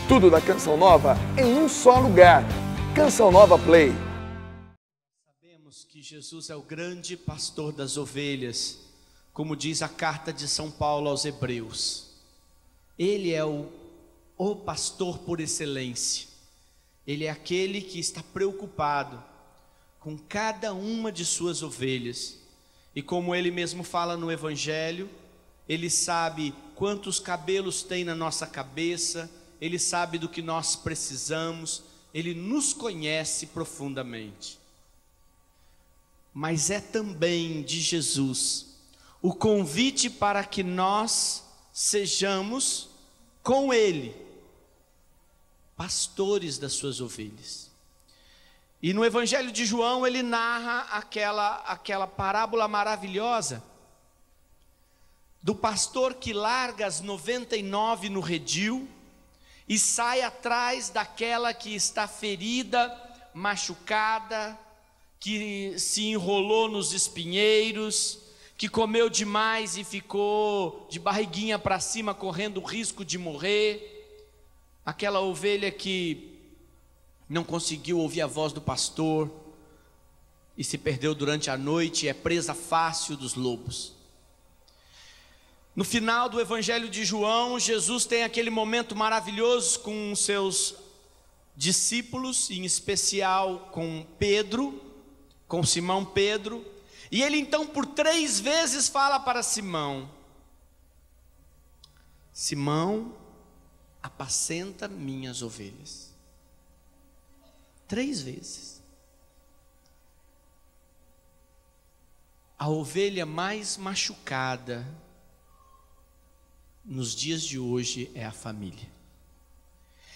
Tudo da Canção Nova em um só lugar. Canção Nova Play. Sabemos que Jesus é o grande pastor das ovelhas, como diz a carta de São Paulo aos Hebreus. Ele é o pastor por excelência. Ele é aquele que está preocupado com cada uma de suas ovelhas. E como ele mesmo fala no Evangelho, ele sabe quantos cabelos tem na nossa cabeça, ele sabe do que nós precisamos, ele nos conhece profundamente. Mas é também de Jesus o convite para que nós sejamos com ele pastores das suas ovelhas. E no Evangelho de João ele narra aquela parábola maravilhosa do pastor que larga as 99 no redil e sai atrás daquela que está ferida, machucada, que se enrolou nos espinheiros, que comeu demais e ficou de barriguinha para cima, correndo o risco de morrer. Aquela ovelha que não conseguiu ouvir a voz do pastor e se perdeu durante a noite, é presa fácil dos lobos. No final do Evangelho de João, Jesus tem aquele momento maravilhoso com os seus discípulos, em especial com Pedro, com Simão Pedro, e ele então por 3 vezes fala para Simão: Simão, apacenta minhas ovelhas. 3 vezes. A ovelha mais machucada nos dias de hoje é a família.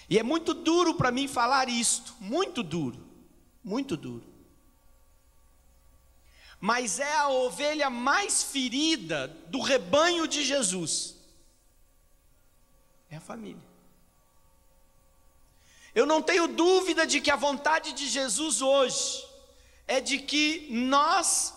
E é muito duro para mim falar isto, muito duro, muito duro. Mas é a ovelha mais ferida do rebanho de Jesus. É a família. Eu não tenho dúvida de que a vontade de Jesus hoje é de que nós,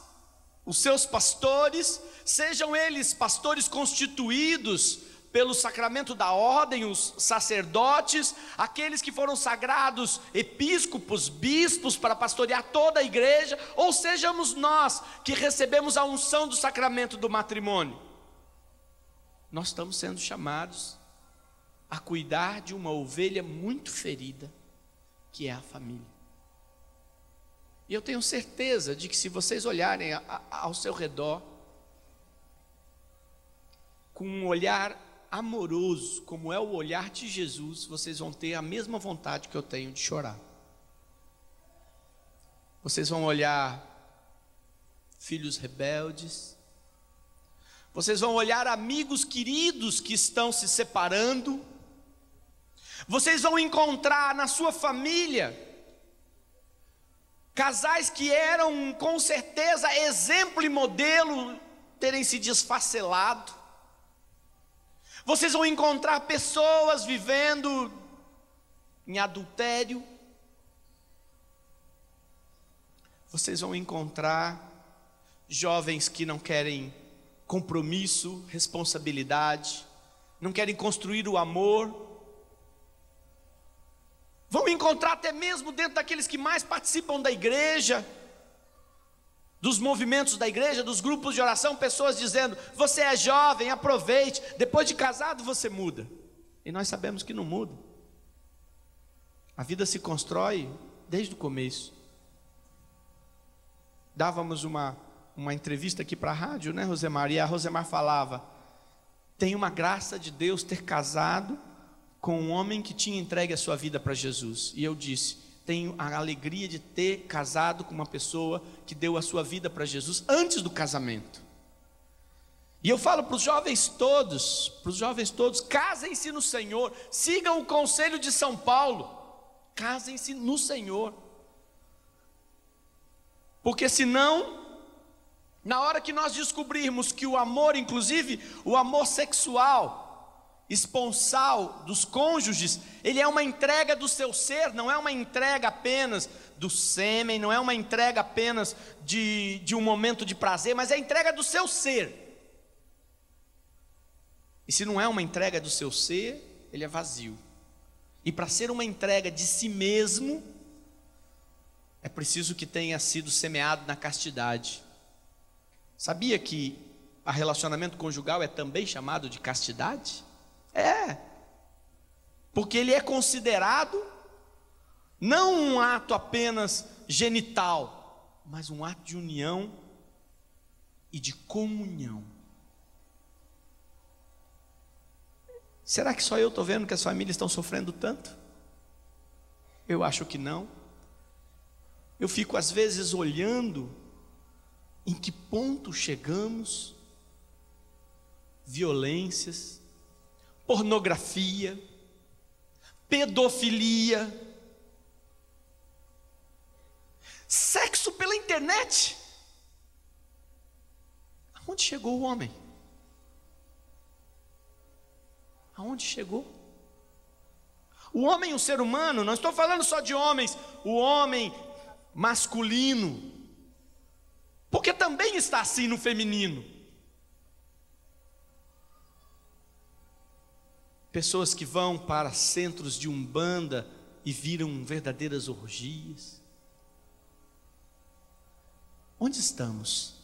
os seus pastores, sejam eles pastores constituídos pelo sacramento da ordem, os sacerdotes, aqueles que foram sagrados episcopos, bispos para pastorear toda a igreja, ou sejamos nós que recebemos a unção do sacramento do matrimônio. Nós estamos sendo chamados a cuidar de uma ovelha muito ferida, que é a família. E eu tenho certeza de que se vocês olharem ao seu redor, com um olhar amoroso, como é o olhar de Jesus, vocês vão ter a mesma vontade que eu tenho de chorar. Vocês vão olhar filhos rebeldes, vocês vão olhar amigos queridos que estão se separando, vocês vão encontrar na sua família casais que eram com certeza exemplo e modelo terem se desfacelado. Vocês vão encontrar pessoas vivendo em adultério. Vocês vão encontrar jovens que não querem compromisso, responsabilidade, não querem construir o amor. Vão encontrar até mesmo dentro daqueles que mais participam da igreja, dos movimentos da igreja, dos grupos de oração, pessoas dizendo: você é jovem, aproveite, depois de casado você muda. E nós sabemos que não muda. A vida se constrói desde o começo. Dávamos uma entrevista aqui para a rádio, né, Rosemar? E a Rosemar falava: tem uma graça de Deus ter casado com um homem que tinha entregue a sua vida para Jesus. E eu disse: tenho a alegria de ter casado com uma pessoa que deu a sua vida para Jesus antes do casamento. E eu falo para os jovens todos, casem-se no Senhor, sigam o conselho de São Paulo, casem-se no Senhor, porque senão, na hora que nós descobrirmos que o amor, inclusive o amor sexual, esponsal dos cônjuges, ele é uma entrega do seu ser, não é uma entrega apenas do sêmen, não é uma entrega apenas de um momento de prazer, mas é a entrega do seu ser. E se não é uma entrega do seu ser, ele é vazio. E para ser uma entrega de si mesmo, é preciso que tenha sido semeado na castidade. Sabia que o relacionamento conjugal é também chamado de castidade? É, porque ele é considerado não um ato apenas genital, mas um ato de união e de comunhão. Será que só eu estou vendo que as famílias estão sofrendo tanto? Eu acho que não. Eu fico às vezes olhando em que ponto chegamos. Violências, pornografia, pedofilia, sexo pela internet. Aonde chegou o homem? Aonde chegou? O homem, o ser humano, não estou falando só de homens, o homem masculino, porque também está assim no feminino. Pessoas que vão para centros de umbanda e viram verdadeiras orgias. Onde estamos?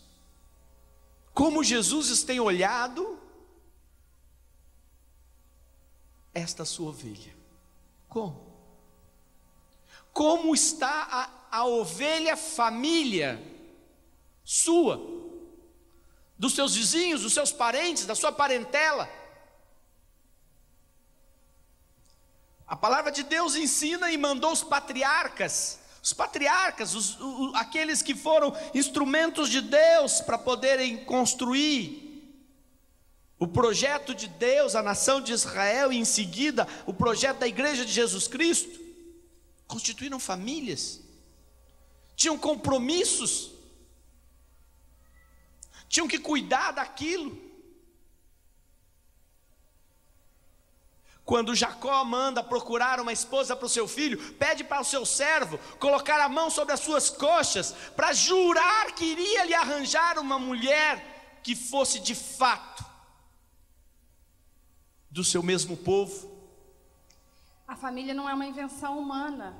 Como Jesus tem olhado esta sua ovelha? Como? Como está a ovelha família sua, dos seus vizinhos, dos seus parentes, da sua parentela? A palavra de Deus ensina e mandou os patriarcas, aqueles que foram instrumentos de Deus para poderem construir o projeto de Deus, a nação de Israel, e em seguida o projeto da igreja de Jesus Cristo, constituíram famílias, tinham compromissos, tinham que cuidar daquilo. Quando Jacó manda procurar uma esposa para o seu filho, pede para o seu servo colocar a mão sobre as suas coxas, para jurar que iria lhe arranjar uma mulher que fosse de fato do seu mesmo povo. A família não é uma invenção humana.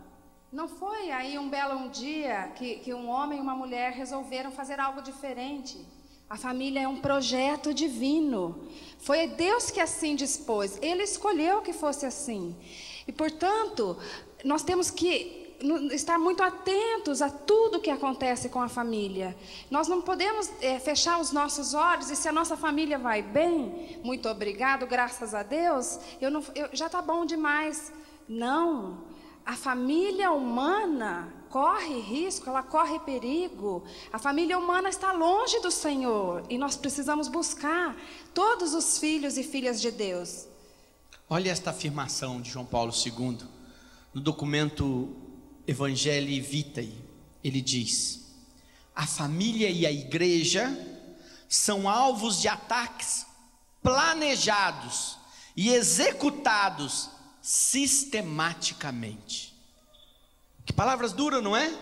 Não foi aí um belo dia que um homem e uma mulher resolveram fazer algo diferente. A família é um projeto divino. Foi Deus que assim dispôs. Ele escolheu que fosse assim. E, portanto, nós temos que estar muito atentos a tudo que acontece com a família. Nós não podemos fechar os nossos olhos e se a nossa família vai bem, muito obrigado, graças a Deus, já está bom demais. Não. A família humana corre risco, ela corre perigo. A família humana está longe do Senhor e nós precisamos buscar todos os filhos e filhas de Deus. Olha esta afirmação de João Paulo II, no documento Evangelii Vitae. Ele diz: a família e a igreja são alvos de ataques planejados e executados sistematicamente. Que palavras duras, não é?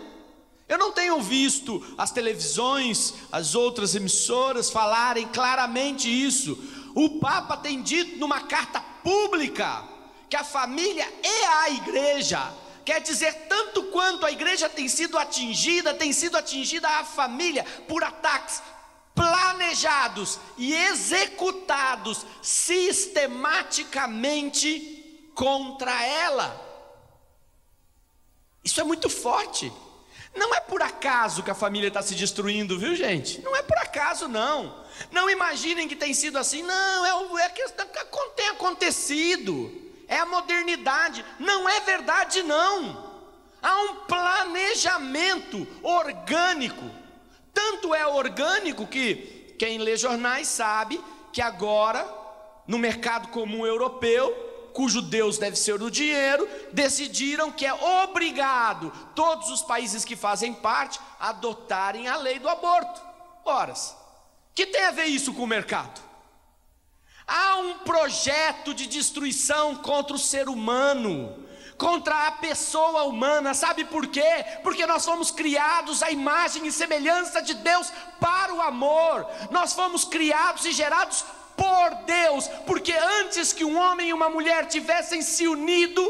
Eu não tenho visto as televisões, as outras emissoras falarem claramente isso. O Papa tem dito numa carta pública que a família é a igreja. Quer dizer, tanto quanto a igreja tem sido atingida a família por ataques planejados e executados sistematicamente contra ela. Isso é muito forte. Não é por acaso que a família está se destruindo, viu, gente? Não é por acaso, não. Não imaginem que tem sido assim. Não, é que tem acontecido. É a modernidade. Não é verdade, não. Há um planejamento orgânico. Tanto é orgânico que quem lê jornais sabe que agora, no mercado comum europeu, cujo Deus deve ser o dinheiro, decidiram que é obrigado todos os países que fazem parte a adotarem a lei do aborto. Ora, que tem a ver isso com o mercado? Há um projeto de destruição contra o ser humano, contra a pessoa humana. Sabe por quê? Porque nós fomos criados à imagem e semelhança de Deus para o amor. Nós fomos criados e gerados por Deus, porque antes que um homem e uma mulher tivessem se unido,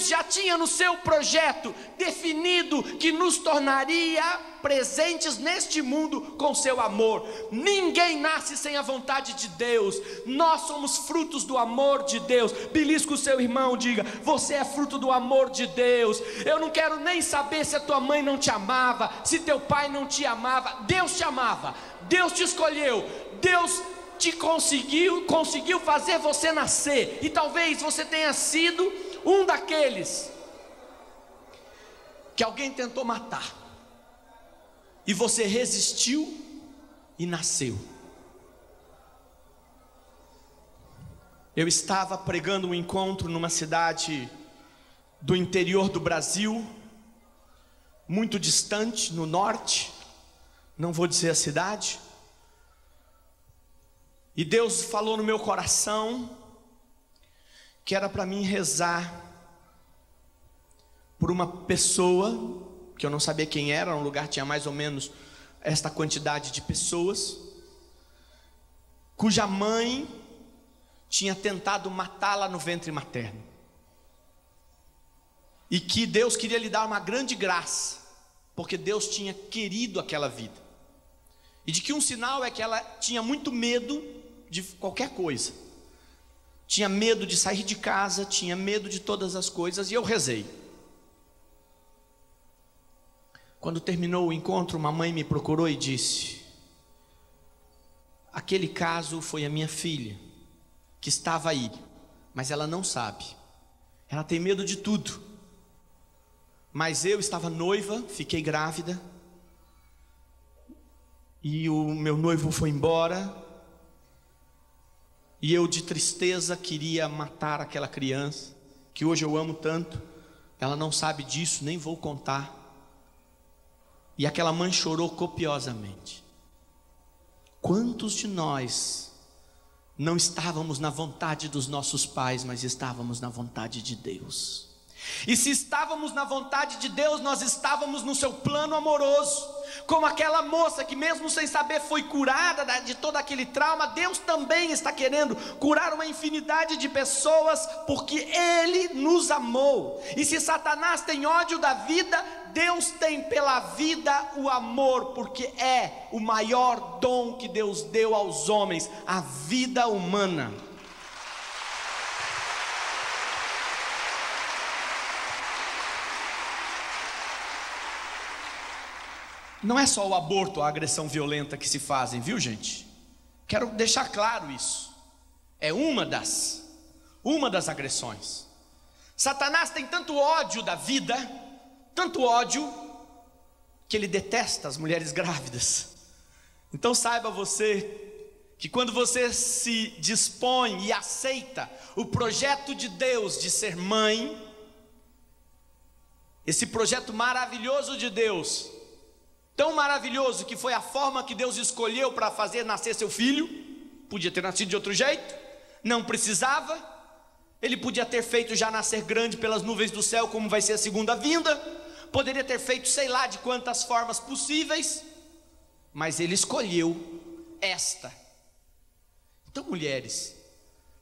já tinha no seu projeto definido que nos tornaria presentes neste mundo com seu amor. Ninguém nasce sem a vontade de Deus. Nós somos frutos do amor de Deus. Belisca o seu irmão, diga: você é fruto do amor de Deus. Eu não quero nem saber se a tua mãe não te amava, se teu pai não te amava. Deus te amava, Deus te escolheu, Deus te conseguiu fazer você nascer. E talvez você tenha sido um daqueles que alguém tentou matar, e você resistiu e nasceu. Eu estava pregando um encontro numa cidade do interior do Brasil, muito distante, no norte, não vou dizer a cidade. E Deus falou no meu coração que era para mim rezar por uma pessoa que eu não sabia quem era. Um lugar tinha mais ou menos esta quantidade de pessoas, cuja mãe tinha tentado matá-la no ventre materno, e que Deus queria lhe dar uma grande graça, porque Deus tinha querido aquela vida, e de que um sinal é que ela tinha muito medo de qualquer coisa, tinha medo de sair de casa, tinha medo de todas as coisas. E eu rezei. Quando terminou o encontro, uma mãe me procurou e disse: aquele caso foi a minha filha, que estava aí, mas ela não sabe, ela tem medo de tudo. Mas eu estava noiva, fiquei grávida, e o meu noivo foi embora, e eu, de tristeza, queria matar aquela criança, que hoje eu amo tanto. Ela não sabe disso, nem vou contar. E aquela mãe chorou copiosamente. Quantos de nós não estávamos na vontade dos nossos pais, mas estávamos na vontade de Deus? E se estávamos na vontade de Deus, nós estávamos no seu plano amoroso. Como aquela moça que, mesmo sem saber, foi curada de todo aquele trauma. Deus também está querendo curar uma infinidade de pessoas, porque Ele nos amou. E se Satanás tem ódio da vida, Deus tem pela vida o amor, porque é o maior dom que Deus deu aos homens, a vida humana. Não é só o aborto, a agressão violenta que se fazem, viu, gente? Quero deixar claro isso. É uma das agressões. Satanás tem tanto ódio da vida, tanto ódio, que ele detesta as mulheres grávidas. Então saiba você que quando você se dispõe e aceita o projeto de Deus de ser mãe, esse projeto maravilhoso de Deus, tão maravilhoso que foi a forma que Deus escolheu para fazer nascer seu filho. Podia ter nascido de outro jeito, não precisava. Ele podia ter feito já nascer grande pelas nuvens do céu, como vai ser a segunda vinda. Poderia ter feito sei lá de quantas formas possíveis, mas Ele escolheu esta. Então, mulheres,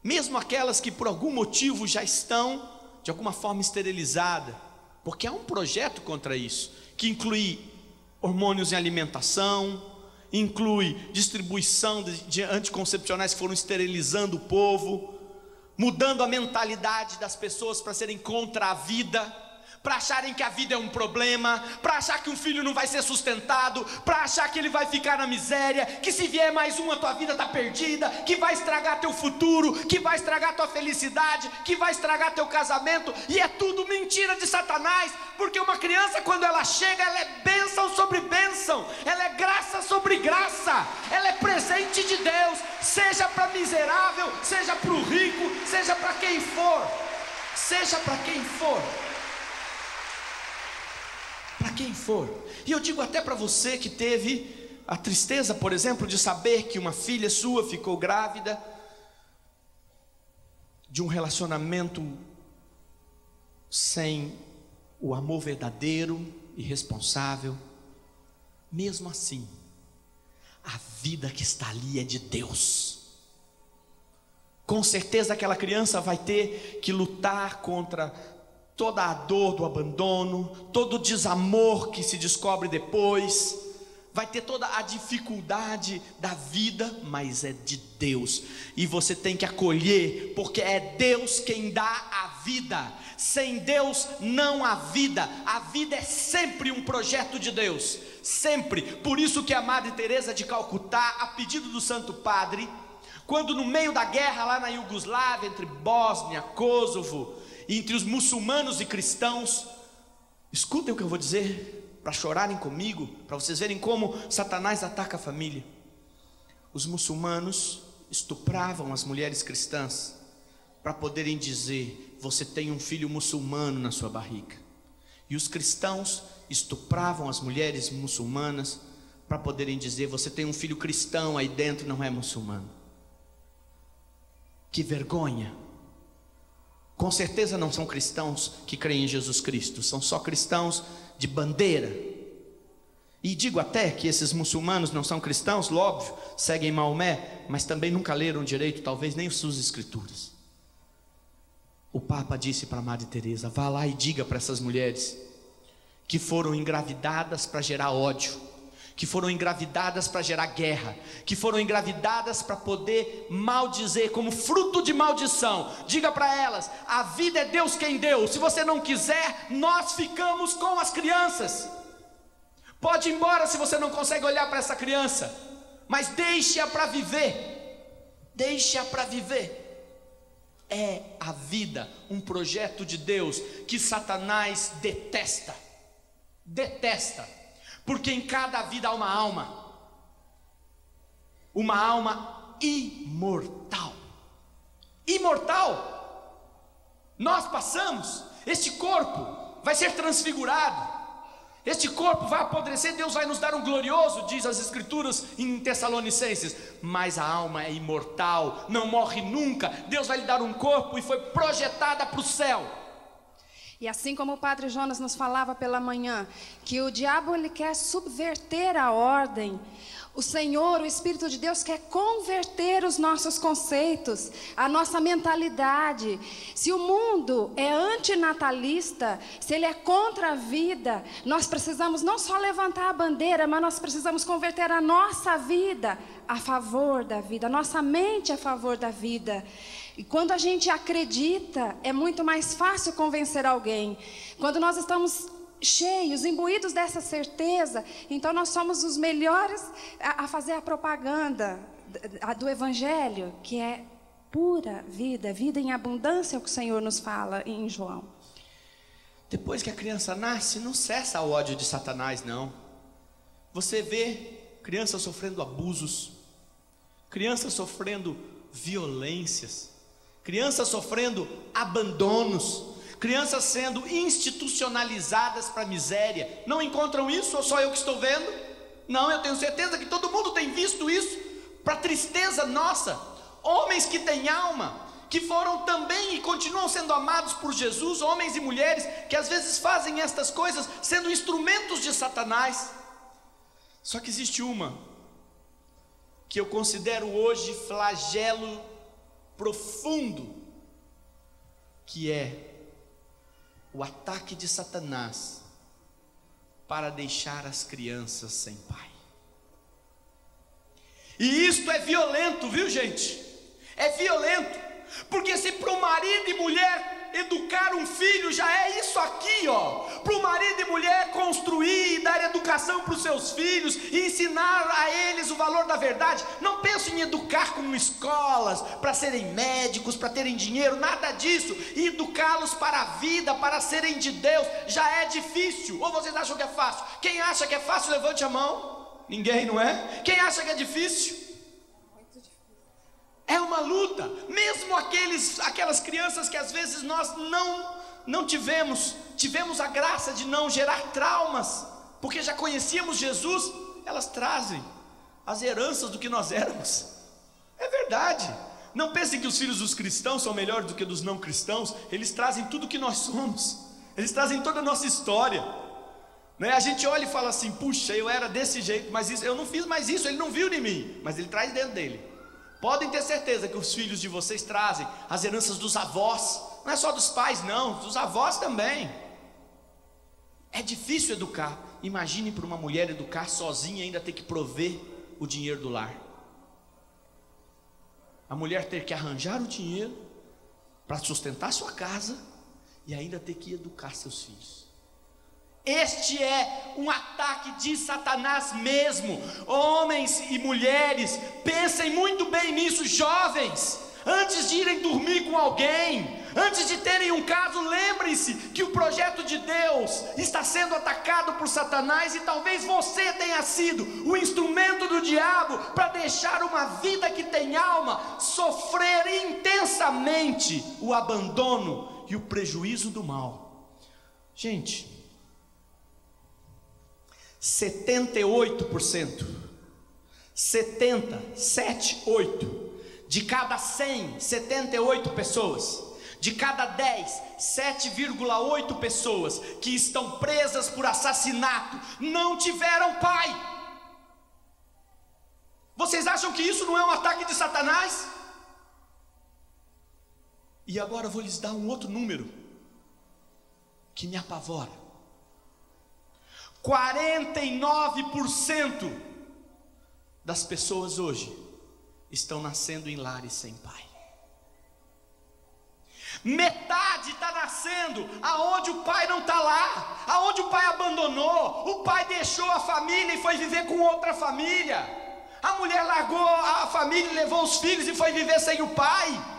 mesmo aquelas que por algum motivo já estão de alguma forma esterilizadas, porque há um projeto contra isso, que inclui hormônios em alimentação, inclui distribuição de anticoncepcionais que foram esterilizando o povo, mudando a mentalidade das pessoas para serem contra a vida, para acharem que a vida é um problema, para achar que um filho não vai ser sustentado, para achar que ele vai ficar na miséria, que se vier mais um a tua vida está perdida, que vai estragar teu futuro, que vai estragar tua felicidade, que vai estragar teu casamento. E é tudo mentira de Satanás, porque uma criança, quando ela chega, ela é bênção sobre bênção, ela é graça sobre graça, ela é presente de Deus, seja para miserável, seja para o rico, seja para quem for, seja para quem for. Para quem for. E eu digo até para você que teve a tristeza, por exemplo, de saber que uma filha sua ficou grávida de um relacionamento sem o amor verdadeiro e responsável. Mesmo assim, a vida que está ali é de Deus. Com certeza aquela criança vai ter que lutar contra toda a dor do abandono, todo o desamor que se descobre depois, vai ter toda a dificuldade da vida, mas é de Deus, e você tem que acolher, porque é Deus quem dá a vida. Sem Deus não há vida. A vida é sempre um projeto de Deus, sempre. Por isso que a Madre Teresa de Calcutá, a pedido do Santo Padre, quando no meio da guerra lá na Iugoslávia, entre Bósnia, Kosovo, entre os muçulmanos e cristãos, escutem o que eu vou dizer, para chorarem comigo, para vocês verem como Satanás ataca a família. Os muçulmanos estupravam as mulheres cristãs para poderem dizer: você tem um filho muçulmano na sua barriga. E os cristãos estupravam as mulheres muçulmanas para poderem dizer: você tem um filho cristão aí dentro, não é muçulmano. Que vergonha! Com certeza não são cristãos que creem em Jesus Cristo, são só cristãos de bandeira. E digo até que esses muçulmanos não são cristãos, óbvio, seguem Maomé, mas também nunca leram direito, talvez nem suas escrituras. O Papa disse para a Madre Teresa: vá lá e diga para essas mulheres que foram engravidadas para gerar ódio, que foram engravidadas para gerar guerra, que foram engravidadas para poder maldizer, como fruto de maldição. Diga para elas: a vida é Deus quem deu, se você não quiser, nós ficamos com as crianças. Pode ir embora se você não consegue olhar para essa criança, mas deixe-a para viver, deixe-a para viver. É a vida, um projeto de Deus que Satanás detesta, porque em cada vida há uma alma imortal. Nós passamos, este corpo vai ser transfigurado, este corpo vai apodrecer, Deus vai nos dar um glorioso, diz as Escrituras em Tessalonicenses, mas a alma é imortal, não morre nunca. Deus vai lhe dar um corpo e foi projetada para o céu. E assim como o Padre Jonas nos falava pela manhã, que o diabo ele quer subverter a ordem, o Senhor, o Espírito de Deus quer converter os nossos conceitos, a nossa mentalidade. Se o mundo é antinatalista, se ele é contra a vida, nós precisamos não só levantar a bandeira, mas nós precisamos converter a nossa vida a favor da vida, a nossa mente a favor da vida. E quando a gente acredita, é muito mais fácil convencer alguém. Quando nós estamos cheios, imbuídos dessa certeza, então nós somos os melhores a fazer a propaganda do Evangelho, que é pura vida, vida em abundância, é o que o Senhor nos fala em João. Depois que a criança nasce, não cessa o ódio de Satanás, não. Você vê crianças sofrendo abusos, crianças sofrendo violências, crianças sofrendo abandonos, crianças sendo institucionalizadas para a miséria. Não encontram isso ou só eu que estou vendo? Não, eu tenho certeza que todo mundo tem visto isso, para tristeza nossa. Homens que têm alma, que foram também e continuam sendo amados por Jesus, homens e mulheres que às vezes fazem estas coisas sendo instrumentos de Satanás. Só que existe uma que eu considero hoje flagelo profundo, que é o ataque de Satanás para deixar as crianças sem pai. E isto é violento, viu, gente? É violento, porque se para o marido e mulher educar um filho já é isso aqui, ó. Para o marido e mulher construir e dar educação para os seus filhos e ensinar a eles o valor da verdade. Não penso em educar como escolas, para serem médicos, para terem dinheiro, nada disso. Educá-los para a vida, para serem de Deus, já é difícil. Ou vocês acham que é fácil? Quem acha que é fácil, levante a mão. Ninguém, não é? Quem acha que é difícil? É uma luta, mesmo aquelas crianças que às vezes nós não tivemos a graça de não gerar traumas, porque já conhecíamos Jesus, elas trazem as heranças do que nós éramos. É verdade. Não pensem que os filhos dos cristãos são melhores do que dos não cristãos. Eles trazem tudo o que nós somos, eles trazem toda a nossa história, né? A gente olha e fala assim: puxa, eu era desse jeito, mas isso, eu não fiz mais isso, ele não viu em mim, mas ele traz dentro dele. Podem ter certeza que os filhos de vocês trazem as heranças dos avós, não é só dos pais não, dos avós também. É difícil educar. Imagine para uma mulher educar sozinha e ainda ter que prover o dinheiro do lar. A mulher ter que arranjar o dinheiro para sustentar sua casa e ainda ter que educar seus filhos. Este é um ataque de Satanás mesmo. Homens e mulheres, pensem muito bem nisso, jovens. Antes de irem dormir com alguém, antes de terem um caso, lembrem-se que o projeto de Deus está sendo atacado por Satanás, e talvez você tenha sido o instrumento do diabo para deixar uma vida que tem alma sofrer intensamente o abandono e o prejuízo do mal. Gente, 78%, 8 de cada 100, 78 pessoas, de cada 10, 7,8 pessoas que estão presas por assassinato não tiveram pai. Vocês acham que isso não é um ataque de Satanás? E agora eu vou lhes dar um outro número que me apavora. 49% das pessoas hoje estão nascendo em lares sem pai. Metade está nascendo aonde o pai não está lá, aonde o pai abandonou, o pai deixou a família e foi viver com outra família. A mulher largou a família e levou os filhos e foi viver sem o pai.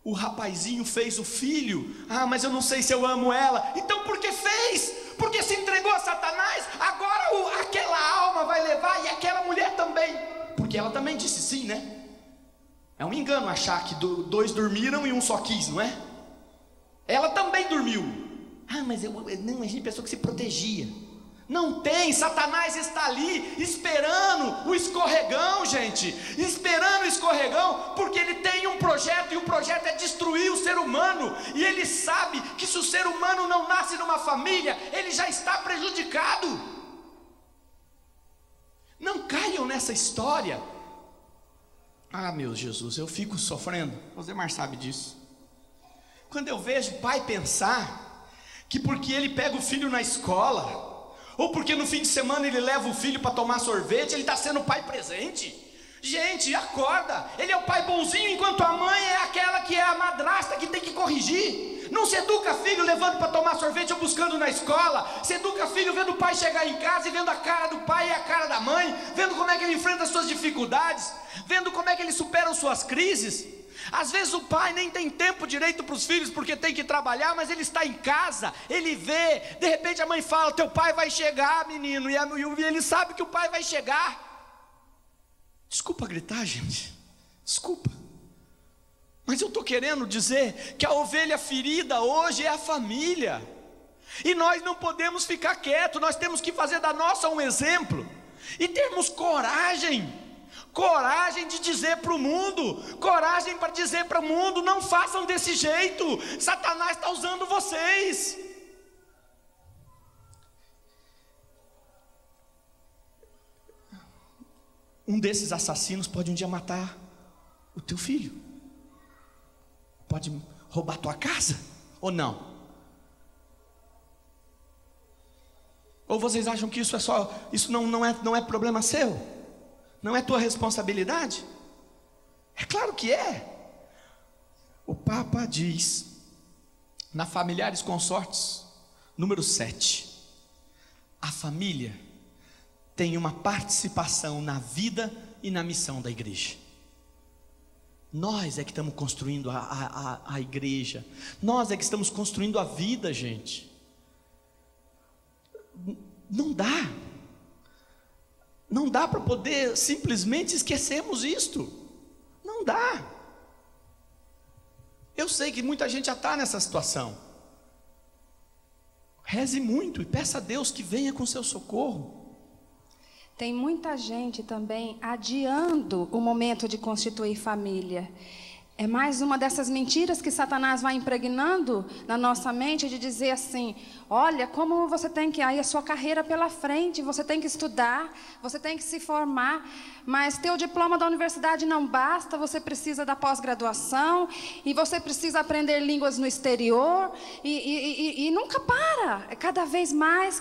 O rapazinho fez o filho. Ah, mas eu não sei se eu amo ela. Então por que fez? Porque se entregou a Satanás. Agora aquela alma vai levar, e aquela mulher também, porque ela também disse sim, né? É um engano achar que dois dormiram e um só quis, não é? Ela também dormiu. Ah, mas não, a gente pensou que se protegia. Não tem, Satanás está ali esperando o escorregão, gente, esperando o escorregão, porque ele tem um projeto, e o projeto é destruir o ser humano, e ele sabe que se o ser humano não nasce numa família, ele já está prejudicado. Não caiam nessa história. Ah, meu Jesus, eu fico sofrendo, o Zemar sabe disso. Quando eu vejo pai pensar que porque ele pega o filho na escola, ou porque no fim de semana ele leva o filho para tomar sorvete, ele está sendo pai presente. Gente, acorda. Ele é o pai bonzinho, enquanto a mãe é aquela que é a madrasta que tem que corrigir. Não se educa filho levando para tomar sorvete ou buscando na escola. Se educa filho vendo o pai chegar em casa e vendo a cara do pai e a cara da mãe, vendo como é que ele enfrenta as suas dificuldades, vendo como é que ele supera suas crises. Às vezes o pai nem tem tempo direito para os filhos, porque tem que trabalhar, mas ele está em casa, ele vê, de repente a mãe fala: teu pai vai chegar, menino, e ele sabe que o pai vai chegar. Desculpa gritar, gente, desculpa, mas eu estou querendo dizer que a ovelha ferida hoje é a família, e nós não podemos ficar quietos, nós temos que fazer da nossa um exemplo, e termos coragem de dizer para o mundo, coragem para dizer para o mundo: não façam desse jeito, Satanás está usando vocês. Um desses assassinos pode um dia matar o teu filho, pode roubar tua casa, ou não? Ou vocês acham que isso não é problema seu? Não é tua responsabilidade? É claro que é. O Papa diz, na Familiares Consortes, número 7, a família tem uma participação na vida e na missão da igreja. Nós é que estamos construindo a igreja, nós é que estamos construindo a vida, gente. Não dá para poder simplesmente esquecermos isto. Não dá. Eu sei que muita gente já está nessa situação. Reze muito e peça a Deus que venha com seu socorro. Tem muita gente também adiando o momento de constituir família. É mais uma dessas mentiras que Satanás vai impregnando na nossa mente, de dizer assim: olha, como você tem que aí a sua carreira pela frente, você tem que estudar, você tem que se formar, mas ter o diploma da universidade não basta, você precisa da pós-graduação, e você precisa aprender línguas no exterior, e nunca para, é cada vez mais,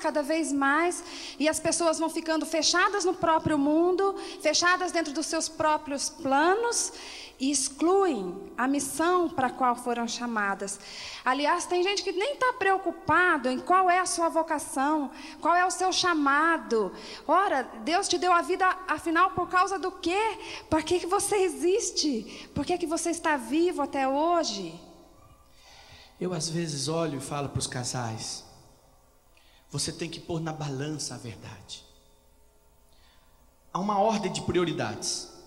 e as pessoas vão ficando fechadas no próprio mundo, fechadas dentro dos seus próprios planos, e excluem a missão para a qual foram chamadas. Aliás, tem gente que nem está preocupado em qual é a sua vocação, qual é o seu chamado. Ora, Deus te deu a vida, afinal, por causa do quê? Por que você existe? Por que você está vivo até hoje? Eu às vezes olho e falo para os casais: você tem que pôr na balança a verdade. Há uma ordem de prioridades.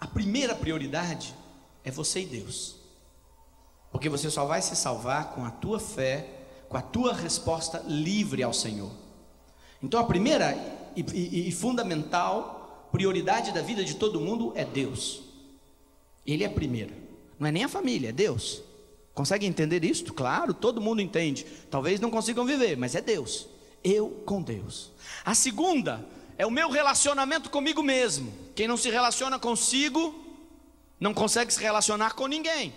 A primeira prioridade é você e Deus, porque você só vai se salvar com a tua fé, com a tua resposta livre ao Senhor. Então a primeira e fundamental prioridade da vida de todo mundo é Deus. Ele é a primeira, não é nem a família, é Deus. Consegue entender isto? Claro, todo mundo entende. Talvez não consigam viver, mas é Deus. Eu com Deus. A segunda é o meu relacionamento comigo mesmo. Quem não se relaciona consigo, não consegue se relacionar com ninguém.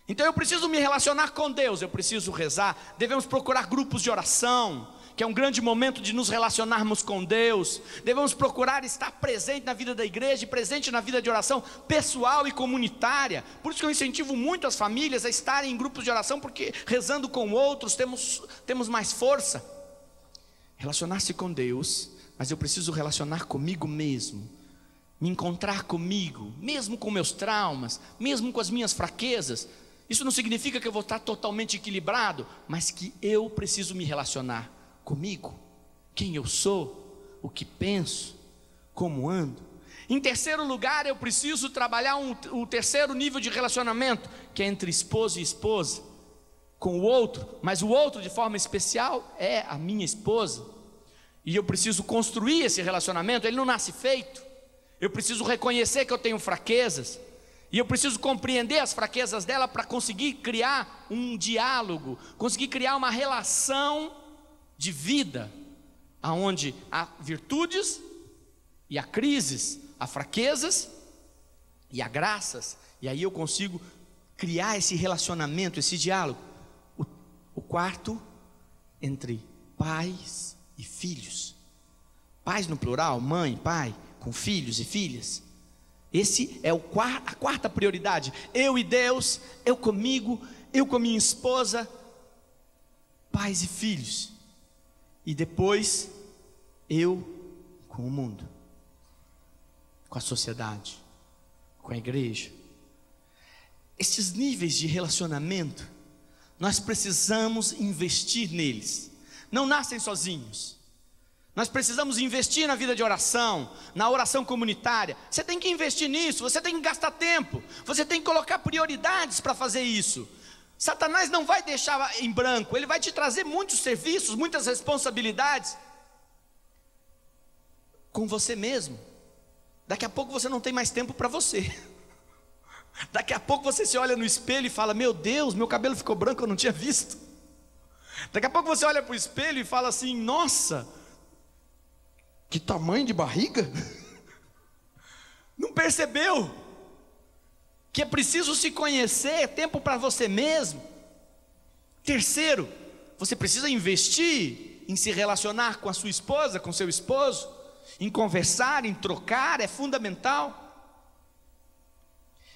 Então eu preciso me relacionar com Deus, eu preciso rezar. Devemos procurar grupos de oração, que é um grande momento de nos relacionarmos com Deus. Devemos procurar estar presente na vida da igreja, presente na vida de oração pessoal e comunitária. Por isso que eu incentivo muito as famílias a estarem em grupos de oração, porque rezando com outros temos mais força. Relacionar-se com Deus, mas eu preciso relacionar comigo mesmo, me encontrar comigo, mesmo com meus traumas, mesmo com as minhas fraquezas. Isso não significa que eu vou estar totalmente equilibrado, mas que eu preciso me relacionar comigo, quem eu sou, o que penso, como ando. Em terceiro lugar, eu preciso trabalhar o terceiro nível de relacionamento, que é entre esposo e esposa, com o outro, mas o outro de forma especial é a minha esposa. E eu preciso construir esse relacionamento, ele não nasce feito. Eu preciso reconhecer que eu tenho fraquezas, e eu preciso compreender as fraquezas dela para conseguir criar um diálogo, conseguir criar uma relação de vida, aonde há virtudes e há crises, há fraquezas e há graças, e aí eu consigo criar esse relacionamento, esse diálogo. O quarto, entre pais e filhos. Pais no plural, mãe, pai, com filhos e filhas. Esse é a quarta prioridade. Eu e Deus, eu comigo, eu com a minha esposa, pais e filhos. E depois, eu com o mundo, com a sociedade, com a igreja. Esses níveis de relacionamento, nós precisamos investir neles. Não nascem sozinhos. Nós precisamos investir na vida de oração, na oração comunitária. Você tem que investir nisso, você tem que gastar tempo, você tem que colocar prioridades para fazer isso. Satanás não vai deixar em branco, ele vai te trazer muitos serviços, muitas responsabilidades com você mesmo. Daqui a pouco você não tem mais tempo para você. Daqui a pouco você se olha no espelho e fala: meu Deus, meu cabelo ficou branco, eu não tinha visto. Daqui a pouco você olha para o espelho e fala assim: nossa, que tamanho de barriga. Não percebeu que é preciso se conhecer, tempo para você mesmo. Terceiro, você precisa investir em se relacionar com a sua esposa, com seu esposo, em conversar, em trocar, é fundamental.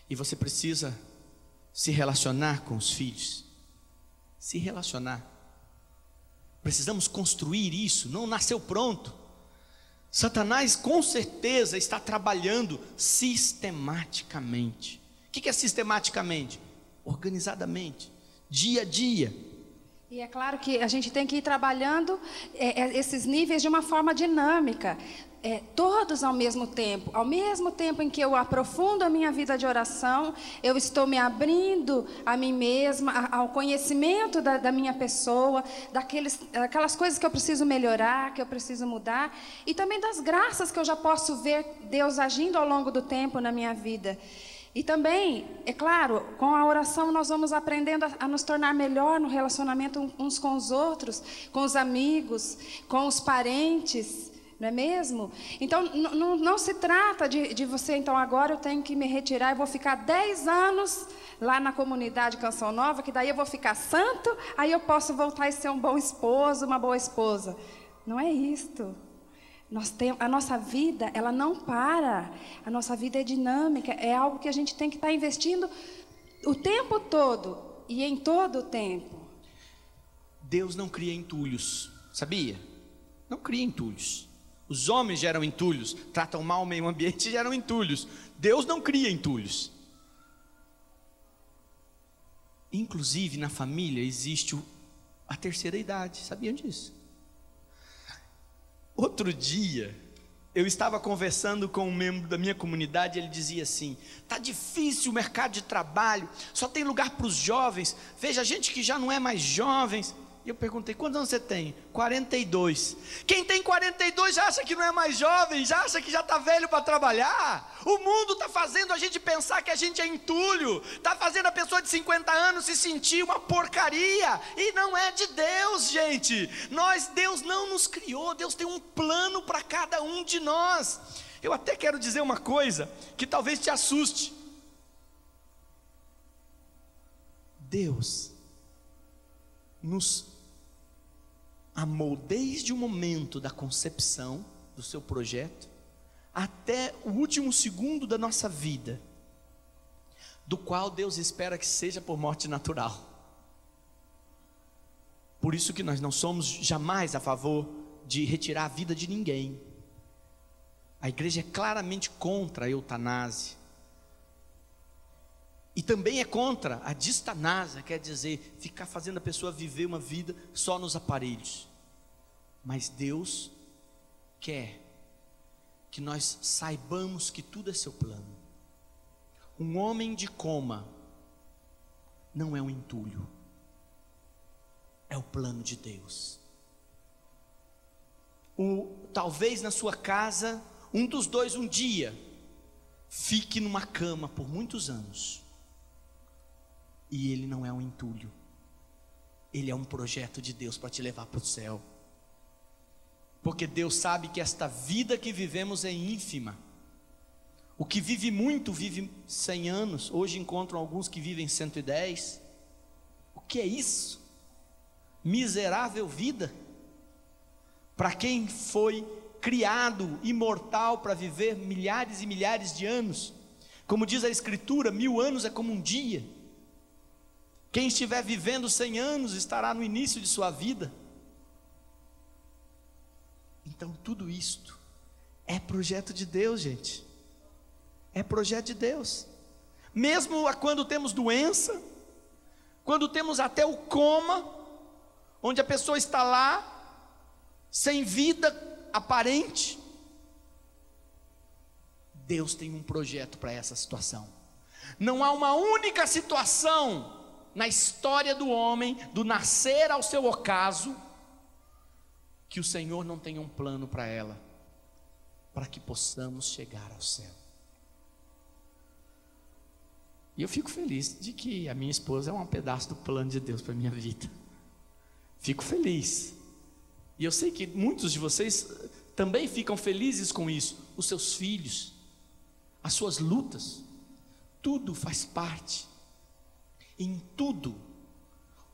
E você precisa se relacionar com os filhos. Se relacionar. Precisamos construir isso, não nasceu pronto. Satanás com certeza está trabalhando sistematicamente. O que é sistematicamente? Organizadamente, dia a dia. E é claro que a gente tem que ir trabalhando esses níveis de uma forma dinâmica, todos ao mesmo tempo em que eu aprofundo a minha vida de oração, eu estou me abrindo a mim mesma, ao conhecimento da minha pessoa, daquelas coisas que eu preciso melhorar, que eu preciso mudar, e também das graças que eu já posso ver Deus agindo ao longo do tempo na minha vida. E também, é claro, com a oração nós vamos aprendendo a nos tornar melhor no relacionamento uns com os outros, com os amigos, com os parentes, não é mesmo? Então, não se trata de você, então agora eu tenho que me retirar e vou ficar 10 anos lá na comunidade Canção Nova, que daí eu vou ficar santo, aí eu posso voltar e ser um bom esposo, uma boa esposa. Não é isto. A nossa vida, ela não para. A nossa vida é dinâmica, é algo que a gente tem que estar investindo o tempo todo e em todo o tempo. Deus não cria entulhos, sabia? Não cria entulhos. Os homens geram entulhos, tratam mal o meio ambiente e geram entulhos. Deus não cria entulhos. Inclusive na família existe a terceira idade, sabiam disso? Outro dia, eu estava conversando com um membro da minha comunidade, ele dizia assim: tá difícil o mercado de trabalho, só tem lugar para os jovens, veja, gente que já não é mais jovens. E eu perguntei: quantos anos você tem? 42. Quem tem 42 já acha que não é mais jovem, já acha que já está velho para trabalhar. O mundo está fazendo a gente pensar que a gente é entulho, está fazendo a pessoa de 50 anos se sentir uma porcaria, e não é de Deus, gente. Deus não nos criou, Deus tem um plano para cada um de nós. Eu até quero dizer uma coisa que talvez te assuste. Deus nos amou desde o momento da concepção do seu projeto até o último segundo da nossa vida, do qual Deus espera que seja por morte natural. Por isso que nós não somos jamais a favor de retirar a vida de ninguém. A igreja é claramente contra a eutanásia. E também é contra a distanásia, quer dizer, ficar fazendo a pessoa viver uma vida só nos aparelhos. Mas Deus quer que nós saibamos que tudo é seu plano. Um homem de coma não é um entulho, é o plano de Deus. Talvez na sua casa, um dos dois um dia fique numa cama por muitos anos. E ele não é um entulho, ele é um projeto de Deus para te levar para o céu. Porque Deus sabe que esta vida que vivemos é ínfima. O que vive muito vive 100 anos. Hoje encontram alguns que vivem 110. O que é isso? Miserável vida. Para quem foi criado imortal para viver milhares e milhares de anos. Como diz a Escritura, 1000 anos é como um dia. Quem estiver vivendo 100 anos estará no início de sua vida. Então tudo isto é projeto de Deus, gente. É projeto de Deus. Mesmo quando temos doença, quando temos até o coma, onde a pessoa está lá, sem vida aparente, Deus tem um projeto para essa situação. Não há uma única situação na história do homem, do nascer ao seu ocaso, que o Senhor não tenha um plano para ela, para que possamos chegar ao céu. E eu fico feliz de que a minha esposa é um pedaço do plano de Deus para a minha vida. Fico feliz. E eu sei que muitos de vocês também ficam felizes com isso. Os seus filhos, as suas lutas, tudo faz parte. Em tudo,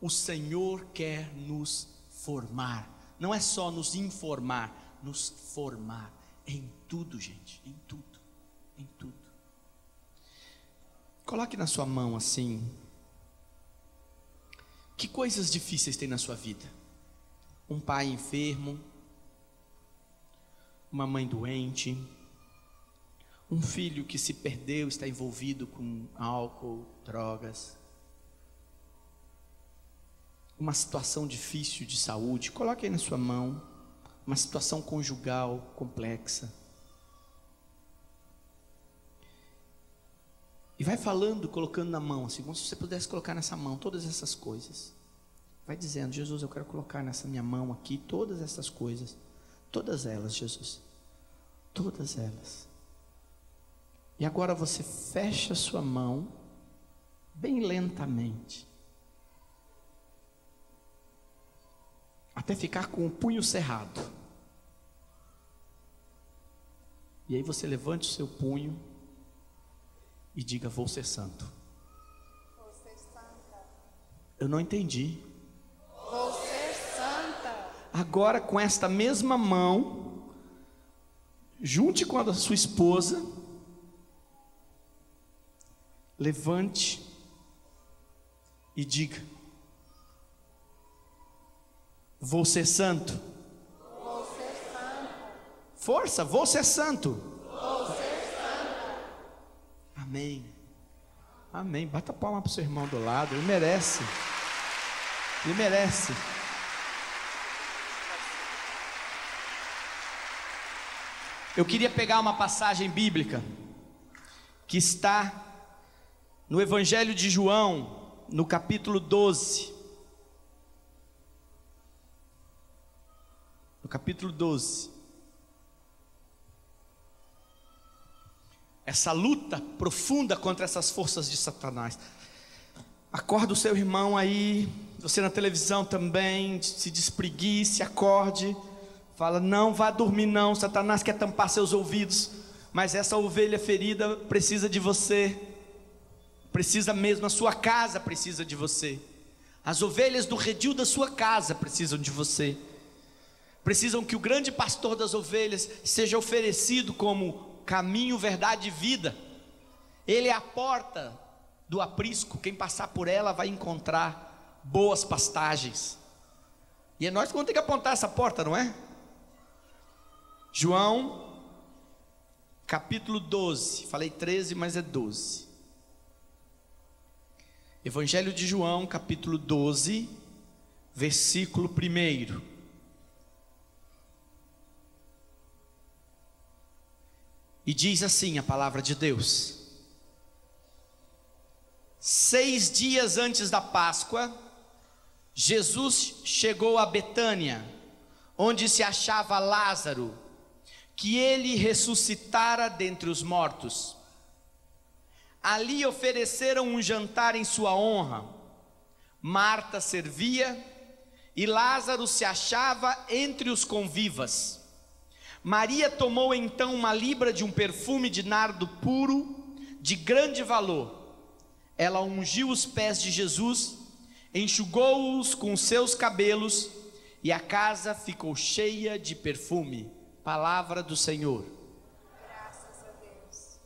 o Senhor quer nos formar. Não é só nos informar, nos formar. Em tudo, gente, em tudo, em tudo. Coloque na sua mão assim. Que coisas difíceis tem na sua vida? Um pai enfermo, uma mãe doente, um filho que se perdeu, está envolvido com álcool, drogas, uma situação difícil de saúde. Coloque aí na sua mão. Uma situação conjugal complexa. E vai falando, colocando na mão, assim, como se você pudesse colocar nessa mão todas essas coisas. Vai dizendo: Jesus, eu quero colocar nessa minha mão aqui todas essas coisas. Todas elas, Jesus. Todas elas. E agora você fecha sua mão, bem lentamente, até ficar com o punho cerrado. E aí você levante o seu punho e diga: vou ser santo. Vou ser santa. Eu não entendi. Vou ser santa. Agora, com esta mesma mão, junte com a da sua esposa, levante e diga: vou ser santo. Vou ser santa. Força, vou ser santo. Vou ser santa. Amém. Amém. Bata a palma para o seu irmão do lado. Ele merece. Ele merece. Eu queria pegar uma passagem bíblica que está no Evangelho de João, no capítulo 12. No capítulo 12. Essa luta profunda contra essas forças de Satanás. Acorda o seu irmão aí, você na televisão também, se despreguice, acorde. Fala: não vá dormir não, Satanás quer tampar seus ouvidos, mas essa ovelha ferida precisa de você. Precisa mesmo, a sua casa precisa de você. As ovelhas do redil da sua casa precisam de você. Precisam que o grande pastor das ovelhas seja oferecido como caminho, verdade e vida. Ele é a porta do aprisco. Quem passar por ela vai encontrar boas pastagens. E é nós que vamos ter que apontar essa porta, não é? João, capítulo 12. Falei 13, mas é 12. Evangelho de João, capítulo 12, versículo 1. E diz assim a palavra de Deus: 6 dias antes da Páscoa, Jesus chegou a Betânia, onde se achava Lázaro, que ele ressuscitara dentre os mortos. Ali ofereceram um jantar em sua honra. Marta servia e Lázaro se achava entre os convivas. Maria tomou então uma libra de um perfume de nardo puro, de grande valor. Ela ungiu os pés de Jesus, enxugou-os com seus cabelos, e a casa ficou cheia de perfume. Palavra do Senhor. Graças a Deus.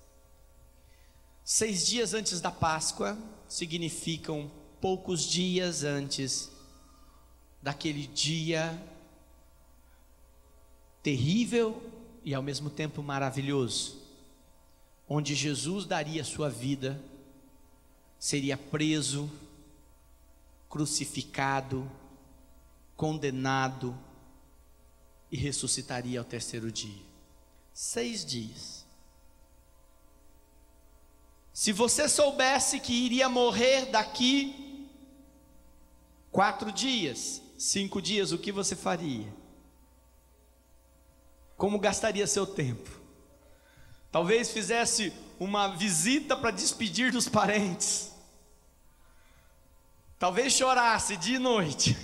6 dias antes da Páscoa significam poucos dias antes daquele dia terrível e ao mesmo tempo maravilhoso, onde Jesus daria sua vida, seria preso, crucificado, condenado e ressuscitaria ao terceiro dia. 6 dias. Se você soubesse que iria morrer daqui 4 dias, 5 dias, o que você faria? Como gastaria seu tempo? Talvez fizesse uma visita para despedir dos parentes. Talvez chorasse dia e noite.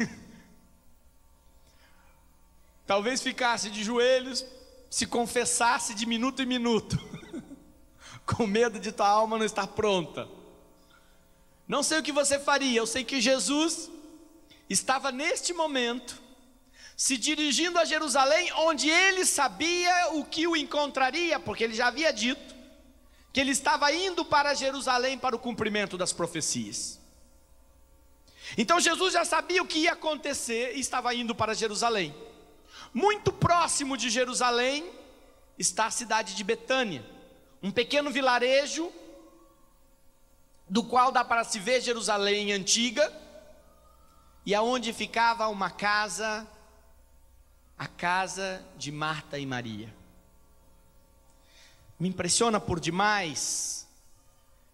Talvez ficasse de joelhos, se confessasse de minuto em minuto, com medo de tua alma não estar pronta. Não sei o que você faria, eu sei que Jesus estava neste momento se dirigindo a Jerusalém, onde ele sabia o que o encontraria, porque ele já havia dito que ele estava indo para Jerusalém para o cumprimento das profecias. Então Jesus já sabia o que ia acontecer e estava indo para Jerusalém. Muito próximo de Jerusalém está a cidade de Betânia, um pequeno vilarejo do qual dá para se ver Jerusalém antiga, e aonde ficava uma casa, a casa de Marta e Maria. Me impressiona por demais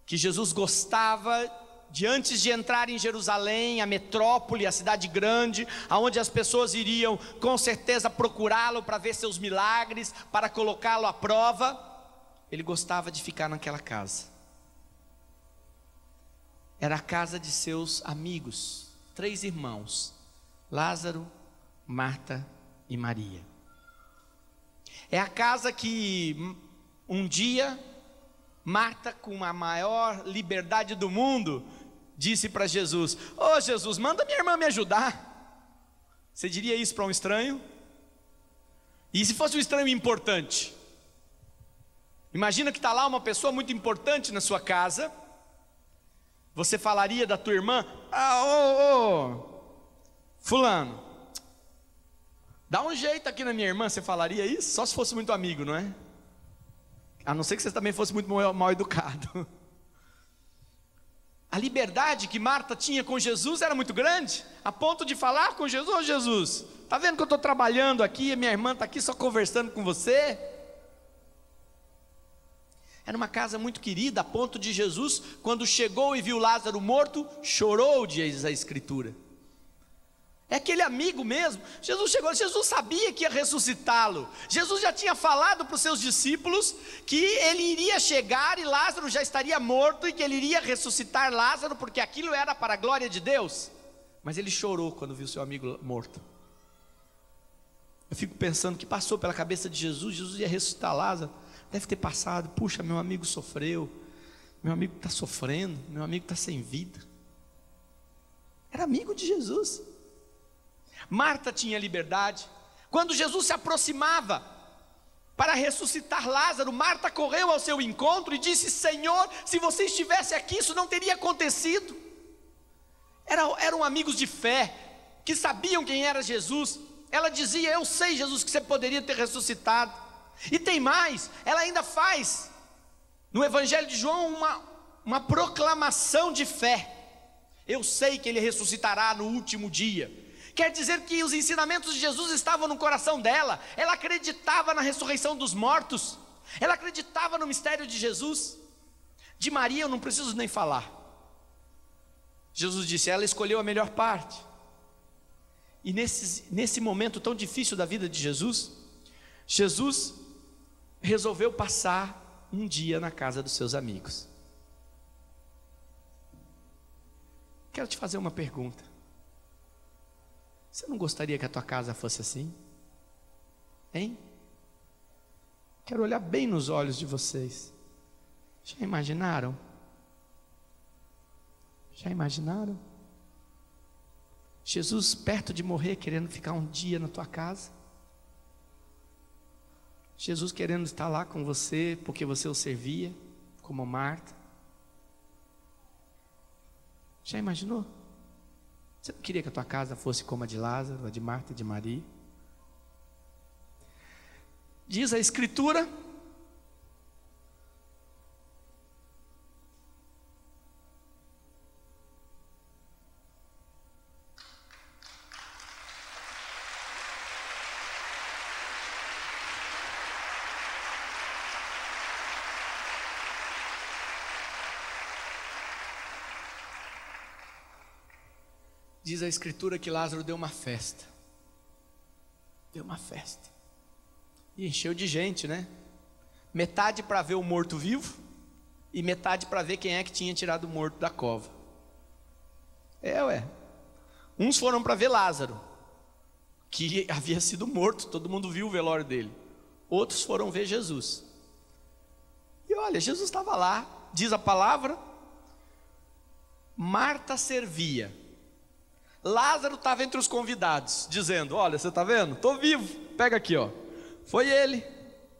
que Jesus gostava de, antes de entrar em Jerusalém, a metrópole, a cidade grande, aonde as pessoas iriam com certeza procurá-lo para ver seus milagres, para colocá-lo à prova, ele gostava de ficar naquela casa. Era a casa de seus amigos, 3 irmãos: Lázaro, Marta e Maria. É a casa que um dia Marta, com a maior liberdade do mundo, disse para Jesus: "Ô Jesus, manda minha irmã me ajudar." Você diria isso para um estranho? E se fosse um estranho importante? Imagina que está lá uma pessoa muito importante na sua casa. Você falaria da tua irmã: fulano, dá um jeito aqui na minha irmã. Você falaria isso? Só se fosse muito amigo, não é? A não ser que você também fosse muito mal educado. A liberdade que Marta tinha com Jesus era muito grande, a ponto de falar com Jesus: "Ô Jesus, está vendo que eu estou trabalhando aqui, e minha irmã está aqui só conversando com você?" Era uma casa muito querida, a ponto de Jesus, quando chegou e viu Lázaro morto, chorou, diz a Escritura. É aquele amigo mesmo. Jesus chegou, Jesus sabia que ia ressuscitá-lo. Jesus já tinha falado para os seus discípulos que ele iria chegar e Lázaro já estaria morto, e que ele iria ressuscitar Lázaro, porque aquilo era para a glória de Deus. Mas ele chorou quando viu seu amigo morto. Eu fico pensando que passou pela cabeça de Jesus: Jesus ia ressuscitar Lázaro. Deve ter passado: puxa, meu amigo sofreu, meu amigo está sofrendo, meu amigo está sem vida. Era amigo de Jesus. Marta tinha liberdade. Quando Jesus se aproximava para ressuscitar Lázaro, Marta correu ao seu encontro e disse: "Senhor, se você estivesse aqui, isso não teria acontecido." Eram amigos de fé, que sabiam quem era Jesus. Ela dizia: "Eu sei, Jesus, que você poderia ter ressuscitado." E tem mais, ela ainda faz no Evangelho de João uma proclamação de fé: "Eu sei que ele ressuscitará no último dia." Quer dizer que os ensinamentos de Jesus estavam no coração dela. Ela acreditava na ressurreição dos mortos, ela acreditava no mistério de Jesus. De Maria eu não preciso nem falar. Jesus disse: ela escolheu a melhor parte. E nesse momento tão difícil da vida de Jesus, Jesus resolveu passar um dia na casa dos seus amigos. Quero te fazer uma pergunta. Você não gostaria que a tua casa fosse assim? Hein? Quero olhar bem nos olhos de vocês. Já imaginaram? Já imaginaram? Jesus perto de morrer, querendo ficar um dia na tua casa. Jesus querendo estar lá com você, porque você o servia, como Marta. Já imaginou? Você não queria que a tua casa fosse como a de Lázaro, a de Marta e de Maria? Diz a Escritura que Lázaro deu uma festa. Deu uma festa. E encheu de gente, né? Metade para ver o morto vivo e metade para ver quem é que tinha tirado o morto da cova. Uns foram para ver Lázaro, que havia sido morto, todo mundo viu o velório dele. Outros foram ver Jesus. E olha, Jesus estava lá, diz a palavra. Marta servia. Lázaro estava entre os convidados, dizendo: olha, você está vendo? Estou vivo, pega aqui, ó. Foi ele,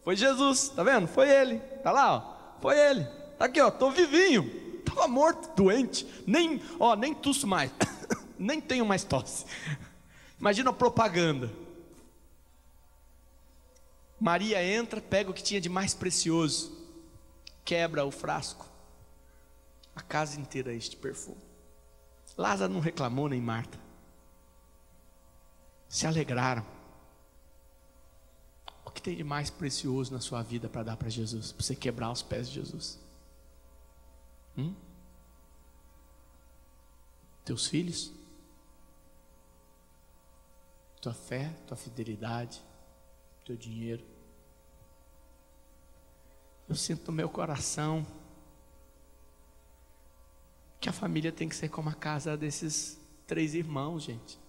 foi Jesus, está vendo? Foi ele, está lá, ó. Foi ele, está aqui, ó, estou vivinho. Estava morto, doente, nem tuço mais, nem tenho mais tosse. Imagina a propaganda. Maria entra, pega o que tinha de mais precioso, quebra o frasco. A casa inteira este perfume. Lázaro não reclamou, nem Marta. Se alegraram. O que tem de mais precioso na sua vida para dar para Jesus? Para você quebrar os pés de Jesus? Teus filhos? Tua fé, tua fidelidade, teu dinheiro? Eu sinto no meu coração que a família tem que ser como a casa desses 3 irmãos, gente.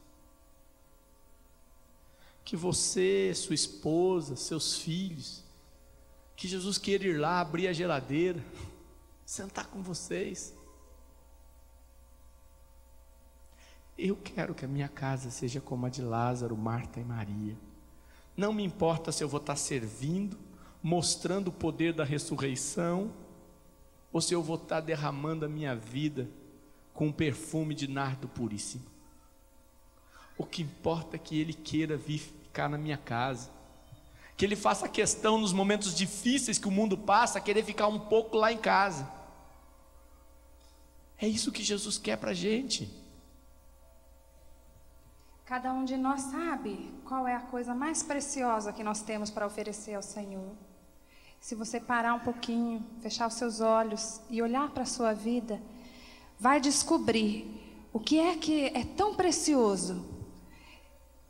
Que você, sua esposa, seus filhos, que Jesus queira ir lá, abrir a geladeira, sentar com vocês. Eu quero que a minha casa seja como a de Lázaro, Marta e Maria. Não me importa se eu vou estar servindo, mostrando o poder da ressurreição, ou se eu vou estar derramando a minha vida com um perfume de nardo puríssimo. O que importa é que Ele queira vir ficar na minha casa, que Ele faça questão nos momentos difíceis que o mundo passa, querer ficar um pouco lá em casa. É isso que Jesus quer para a gente. Cada um de nós sabe qual é a coisa mais preciosa que nós temos para oferecer ao Senhor. Se você parar um pouquinho, fechar os seus olhos e olhar para a sua vida, vai descobrir o que é tão precioso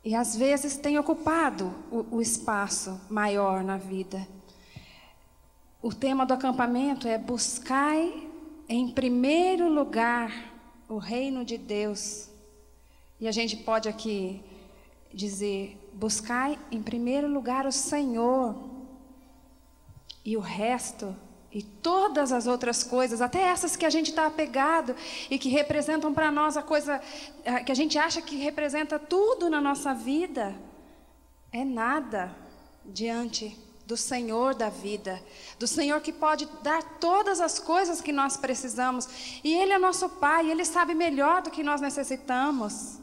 e às vezes tem ocupado o espaço maior na vida. O tema do acampamento é: buscai em primeiro lugar o reino de Deus. E a gente pode aqui dizer: buscai em primeiro lugar o Senhor, e o resto, e todas as outras coisas, até essas que a gente está apegado e que representam para nós a coisa que a gente acha que representa tudo na nossa vida, é nada diante do Senhor da vida, do Senhor que pode dar todas as coisas que nós precisamos. E Ele é nosso Pai, Ele sabe melhor do que nós necessitamos.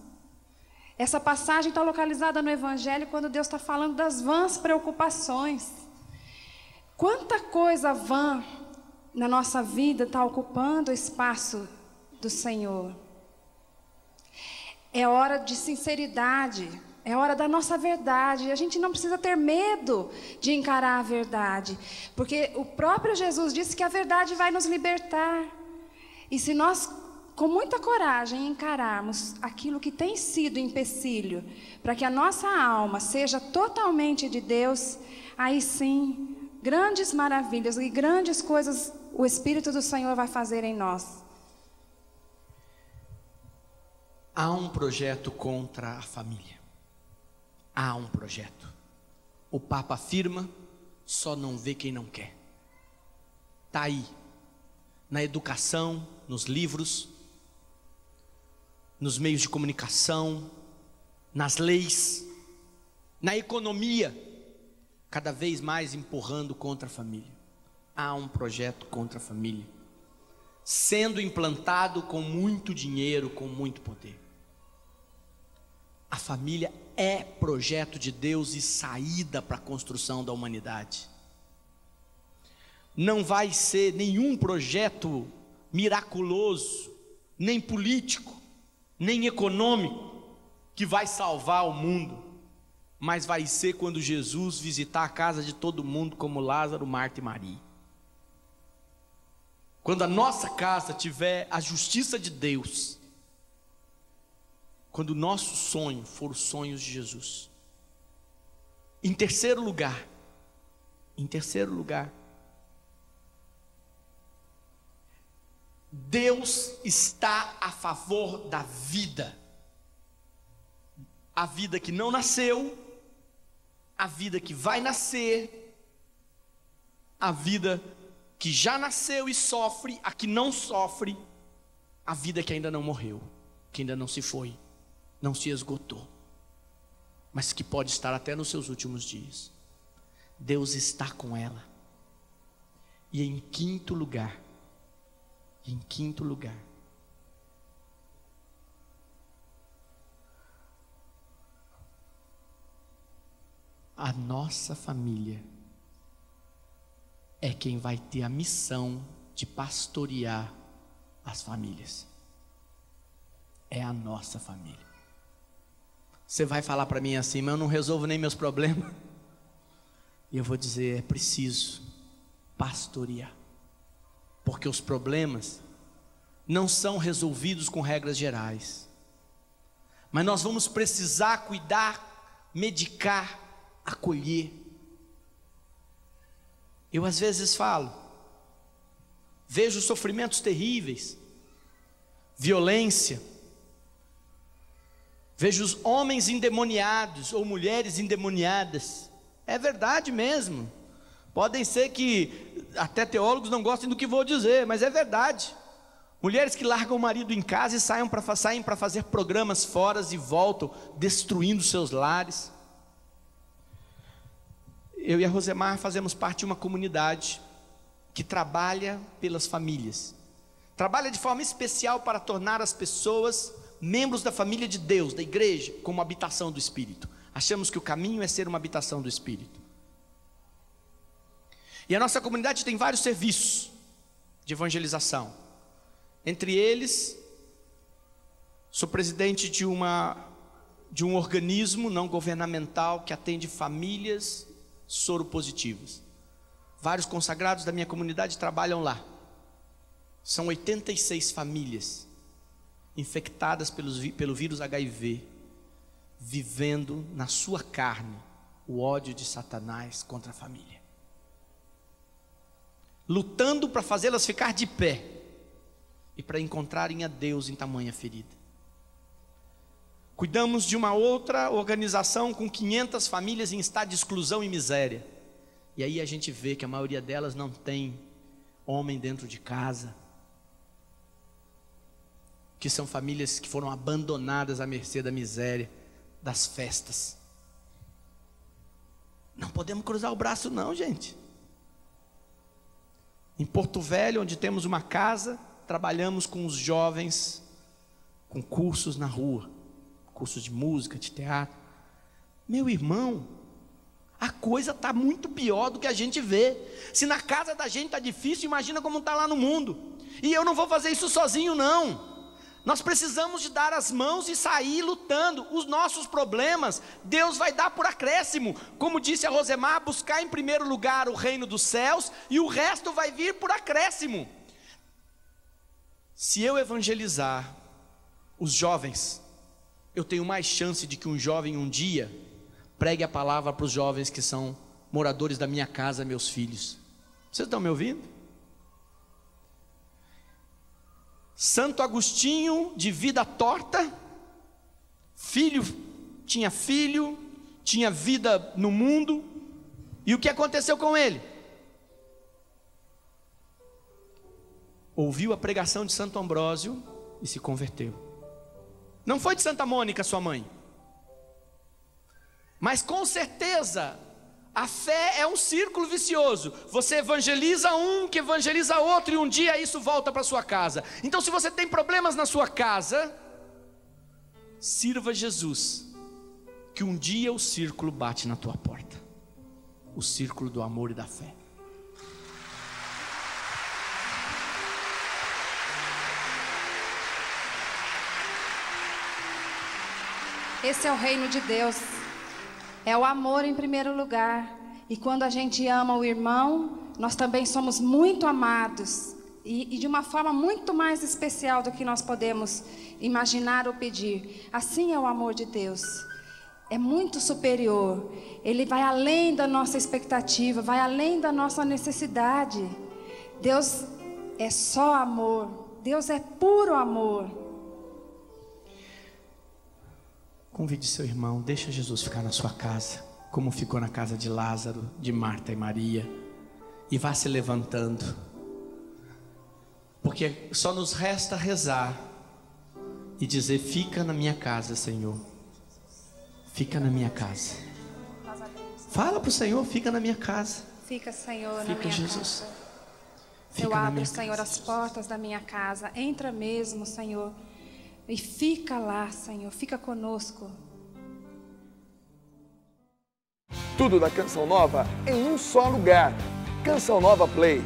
Essa passagem está localizada no Evangelho quando Deus está falando das vãs preocupações. Quanta coisa vã na nossa vida está ocupando o espaço do Senhor. É hora de sinceridade, é hora da nossa verdade. A gente não precisa ter medo de encarar a verdade, porque o próprio Jesus disse que a verdade vai nos libertar. E se nós, com muita coragem, encararmos aquilo que tem sido empecilho para que a nossa alma seja totalmente de Deus, aí sim, grandes maravilhas e grandes coisas o Espírito do Senhor vai fazer em nós. Há um projeto contra a família. Há um projeto. O Papa afirma: só não vê quem não quer. Está aí, na educação, nos livros, nos meios de comunicação, nas leis, na economia, cada vez mais empurrando contra a família. Há um projeto contra a família, sendo implantado com muito dinheiro, com muito poder. A família é projeto de Deus e saída para a construção da humanidade. Não vai ser nenhum projeto miraculoso, nem político, nem econômico, que vai salvar o mundo, mas vai ser quando Jesus visitar a casa de todo mundo, como Lázaro, Marta e Maria. Quando a nossa casa tiver a justiça de Deus, quando o nosso sonho for os sonhos de Jesus. Em terceiro lugar, Deus está a favor da vida. A vida que não nasceu, a vida que vai nascer, a vida que já nasceu e sofre, a que não sofre, a vida que ainda não morreu, que ainda não se foi, não se esgotou, mas que pode estar até nos seus últimos dias. Deus está com ela. E em quinto lugar, a nossa família é quem vai ter a missão de pastorear as famílias. É a nossa família. Você vai falar para mim assim: mas eu não resolvo nem meus problemas. E eu vou dizer: é preciso pastorear, porque os problemas não são resolvidos com regras gerais, mas nós vamos precisar cuidar, medicar, acolher. Eu às vezes falo, vejo sofrimentos terríveis, violência, vejo os homens endemoniados ou mulheres endemoniadas. É verdade mesmo. Podem ser que até teólogos não gostem do que vou dizer, mas é verdade. Mulheres que largam o marido em casa e saem para fazer programas fora e voltam, destruindo seus lares. Eu e a Rosemar fazemos parte de uma comunidade que trabalha pelas famílias. Trabalha de forma especial para tornar as pessoas membros da família de Deus, da igreja, como habitação do Espírito. Achamos que o caminho é ser uma habitação do Espírito. E a nossa comunidade tem vários serviços de evangelização. Entre eles, sou presidente de um organismo não governamental que atende famílias soropositivas. Vários consagrados da minha comunidade trabalham lá. São 86 famílias infectadas pelo vírus HIV, vivendo na sua carne o ódio de Satanás contra a família, lutando para fazê-las ficar de pé e para encontrarem a Deus em tamanha ferida. Cuidamos de uma outra organização com 500 famílias em estado de exclusão e miséria. E aí a gente vê que a maioria delas não tem homem dentro de casa, que são famílias que foram abandonadas à mercê da miséria, das festas. Não podemos cruzar o braço não, gente. Em Porto Velho, onde temos uma casa, trabalhamos com os jovens, com cursos na rua, cursos de música, de teatro. Meu irmão, a coisa está muito pior do que a gente vê. Se na casa da gente está difícil, imagina como está lá no mundo. E eu não vou fazer isso sozinho não. Nós precisamos de dar as mãos e sair lutando. Os nossos problemas, Deus vai dar por acréscimo. Como disse a Rosemar, buscar em primeiro lugar o reino dos céus, e o resto vai vir por acréscimo. Se eu evangelizar os jovens, eu tenho mais chance de que um jovem um dia pregue a palavra para os jovens que são moradores da minha casa, meus filhos. Vocês estão me ouvindo? Santo Agostinho, de vida torta, tinha vida no mundo, e o que aconteceu com ele? Ouviu a pregação de Santo Ambrósio e se converteu. Não foi de Santa Mônica, sua mãe, mas com certeza a fé é um círculo vicioso. Você evangeliza um, que evangeliza outro, e um dia isso volta para sua casa. Então, se você tem problemas na sua casa, sirva Jesus, que um dia o círculo bate na tua porta, o círculo do amor e da fé. Esse é o reino de Deus. É o amor em primeiro lugar. E quando a gente ama o irmão, nós também somos muito amados. E de uma forma muito mais especial do que nós podemos imaginar ou pedir. Assim é o amor de Deus. É muito superior. Ele vai além da nossa expectativa, vai além da nossa necessidade. Deus é só amor. Deus é puro amor. Convide seu irmão, deixa Jesus ficar na sua casa, como ficou na casa de Lázaro, de Marta e Maria, e vá se levantando, porque só nos resta rezar e dizer: fica na minha casa, Senhor, fica na minha casa. Fala para o Senhor: fica na minha casa. Fica, Senhor, fica, na minha Jesus. casa. Fica Eu na abro, minha Senhor, casa, as Jesus. portas da minha casa. Entra mesmo, Senhor, e fica lá, Senhor, fica conosco. Tudo da Canção Nova em um só lugar. Canção Nova Play.